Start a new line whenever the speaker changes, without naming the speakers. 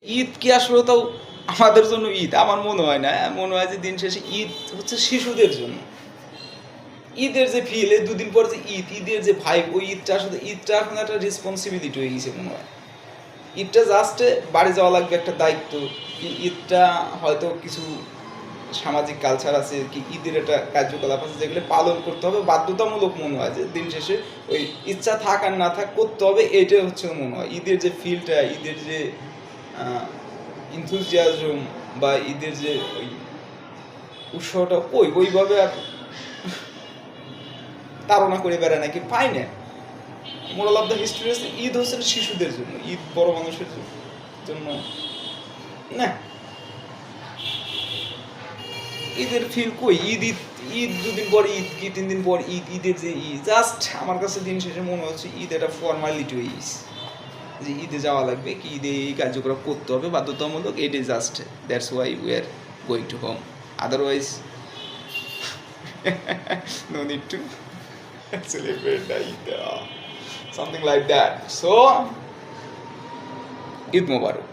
ঈদ কি আসলে তাও আমাদের জন্য ঈদ? আমার মনে হয় না। মনে হয় যে দিন শেষে ঈদ হচ্ছে শিশুদের জন্য। ঈদের যে ফিল, এই দুদিন পর যে ঈদ, ঈদের যে ভাইব, ওই ঈদটা এখন একটা রেসপন্সিবিলিটি হয়ে গেছে মনে হয়। ঈদটা জাস্ট বাড়ি যাওয়া লাগবে, একটা দায়িত্ব। ঈদটা হয়তো কিছু সামাজিক কালচার আছে, কি ঈদের একটা কার্যকলাপ আছে যেগুলো পালন করতে হবে বাধ্যতামূলক মনে হয়, যে দিন শেষে ওই ইচ্ছা থাক আর না থাক করতে হবে, এইটাই হচ্ছে মনে হয়। ঈদের যে ফিলটা, ঈদের যে ইনথুজিয়াজম বা ঈদের যে ওই উৎসাহটা ওইভাবে আর তাড়না করে বেড়ায় নাকি পাই না। মোরাল অফ দ্য হিস্ট্রি হচ্ছে ঈদ হচ্ছে শিশুদের জন্য, ঈদ বড় মানুষের জন্য না। ঈদের ফিল কই? ঈদ দুদিন পর ঈদ, কি 3 দিন পর ঈদ, ঈদের যে ঈদ জাস্ট আমার কাছে দিন শেষে মনে হচ্ছে ঈদ একটা ফর্মালিটি হয়ে গেছে, যে ঈদে যাওয়া লাগবে, কি ঈদে এই কার্যক্রম করতে হবে বাধ্যতামূলক, it is just that's why we are going to home, otherwise no need to celebrate the Eid, something like that. So, Eid Mubarak.